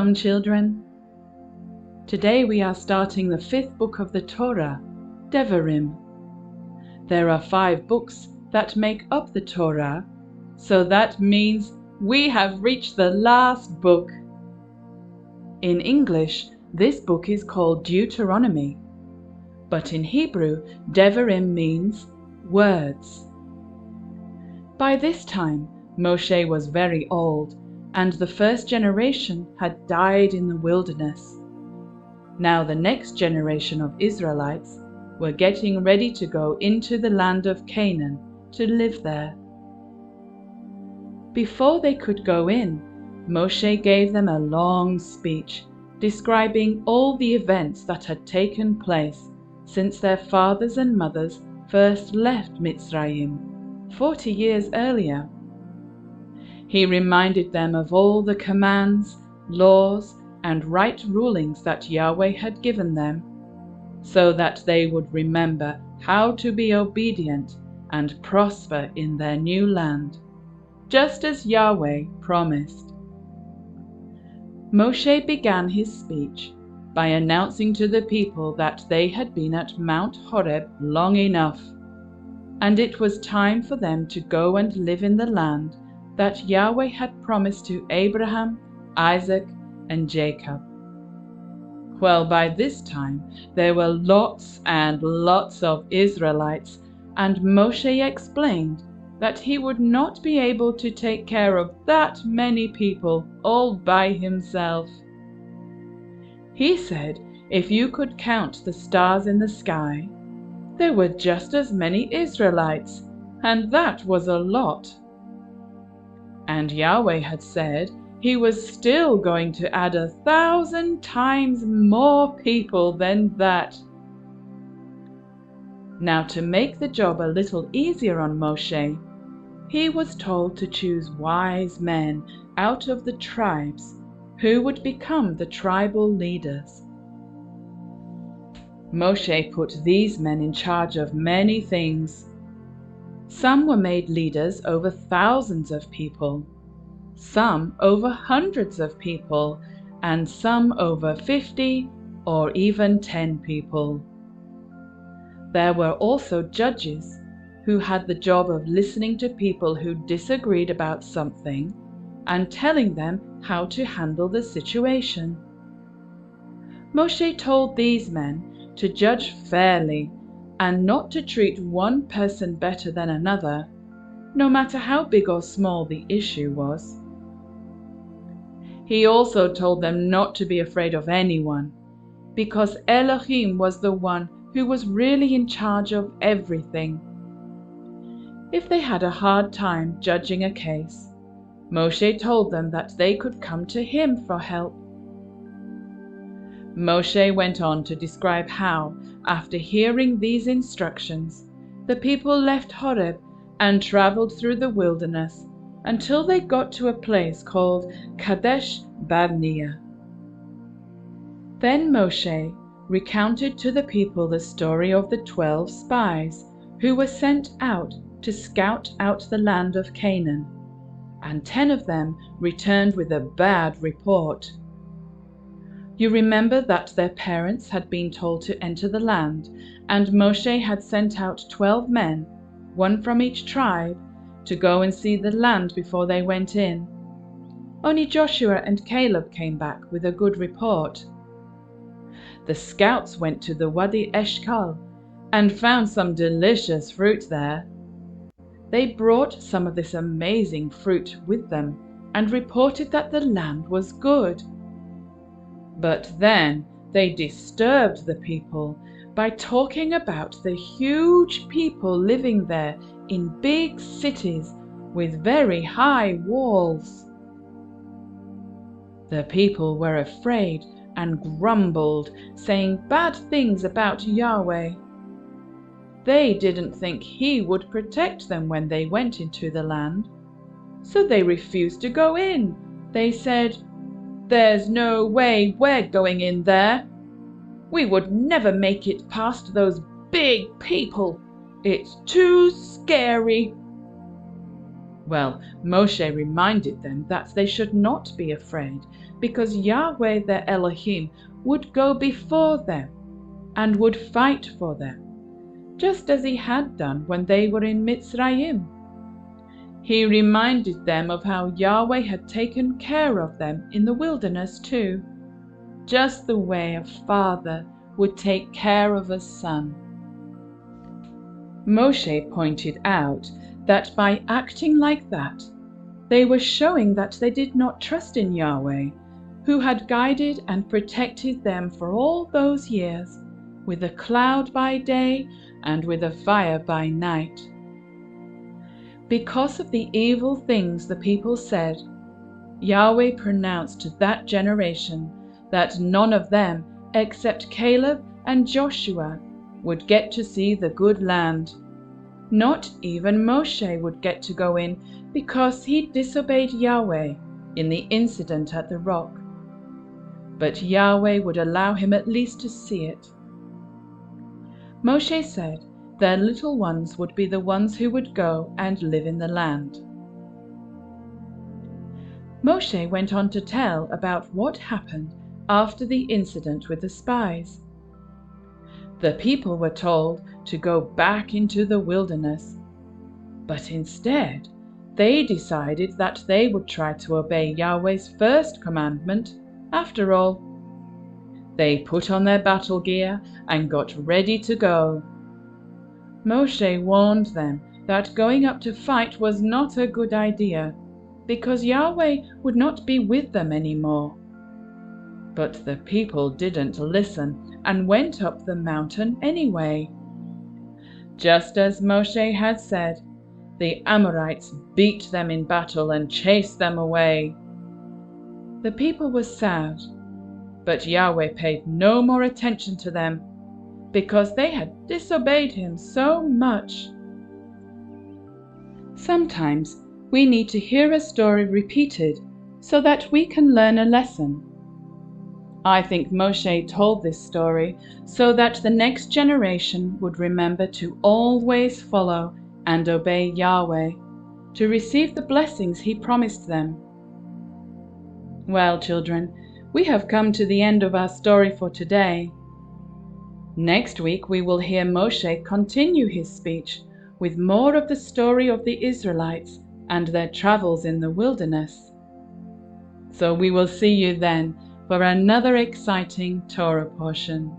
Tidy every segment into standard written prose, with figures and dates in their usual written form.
Shalom, children. Today we are starting the 5th book of the Torah, Devarim. There are 5 books that make up the Torah, so that means we have reached the last book. In English, this book is called Deuteronomy, but in Hebrew, Devarim means words. By this time, Moshe was very old, and the first generation had died in the wilderness. Now the next generation of Israelites were getting ready to go into the land of Canaan to live there. Before they could go in, Moshe gave them a long speech describing all the events that had taken place since their fathers and mothers first left Mitzrayim 40 years earlier. He reminded them of all the commands, laws, and right rulings that Yahweh had given them, so that they would remember how to be obedient and prosper in their new land, just as Yahweh promised. Moshe began his speech by announcing to the people that they had been at Mount Horeb long enough, and it was time for them to go and live in the land that Yahweh had promised to Abraham, Isaac, and Jacob. Well, by this time there were lots and lots of Israelites, and Moshe explained that he would not be able to take care of that many people all by himself. He said if you could count the stars in the sky, there were just as many Israelites, and that was a lot. And Yahweh had said he was still going to add 1,000 times more people than that. Now, to make the job a little easier on Moshe, he was told to choose wise men out of the tribes who would become the tribal leaders. Moshe put these men in charge of many things. Some were made leaders over thousands of people, some over hundreds of people, and some over 50 or even 10 people. There were also judges who had the job of listening to people who disagreed about something and telling them how to handle the situation. Moshe told these men to judge fairly and not to treat one person better than another, no matter how big or small the issue was. He also told them not to be afraid of anyone, because Elohim was the one who was really in charge of everything. If they had a hard time judging a case, Moshe told them that they could come to him for help. Moshe went on to describe how, after hearing these instructions, the people left Horeb and traveled through the wilderness until they got to a place called Kadesh Barnea. Then Moshe recounted to the people the story of the 12 spies who were sent out to scout out the land of Canaan, and 10 of them returned with a bad report. You remember that their parents had been told to enter the land, and Moshe had sent out 12 men, one from each tribe, to go and see the land before they went in. Only Joshua and Caleb came back with a good report. The scouts went to the Wadi Eshkol and found some delicious fruit there. They brought some of this amazing fruit with them and reported that the land was good. But then they disturbed the people by talking about the huge people living there in big cities with very high walls. The people were afraid and grumbled, saying bad things about Yahweh. They didn't think he would protect them when they went into the land, so they refused to go in. They said, "There's no way we're going in there. We would never make it past those big people. It's too scary." Well, Moshe reminded them that they should not be afraid, because Yahweh their Elohim would go before them and would fight for them, just as he had done when they were in Mitzrayim. He reminded them of how Yahweh had taken care of them in the wilderness too, just the way a father would take care of a son. Moshe pointed out that by acting like that, they were showing that they did not trust in Yahweh, who had guided and protected them for all those years, with a cloud by day and with a fire by night. Because of the evil things the people said, Yahweh pronounced to that generation that none of them, except Caleb and Joshua, would get to see the good land. Not even Moshe would get to go in because he disobeyed Yahweh in the incident at the rock. But Yahweh would allow him at least to see it. Moshe said their little ones would be the ones who would go and live in the land. Moshe went on to tell about what happened after the incident with the spies. The people were told to go back into the wilderness, but instead they decided that they would try to obey Yahweh's first commandment after all. They put on their battle gear and got ready to go. Moshe warned them that going up to fight was not a good idea, because Yahweh would not be with them anymore. But the people didn't listen and went up the mountain anyway. Just as Moshe had said, the Amorites beat them in battle and chased them away. The people were sad, but Yahweh paid no more attention to them because they had disobeyed him so much. Sometimes we need to hear a story repeated so that we can learn a lesson. I think Moshe told this story so that the next generation would remember to always follow and obey Yahweh, to receive the blessings he promised them. Well, children, we have come to the end of our story for today. Next week we will hear Moshe continue his speech with more of the story of the Israelites and their travels in the wilderness. So we will see you then for another exciting Torah portion.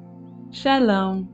Shalom.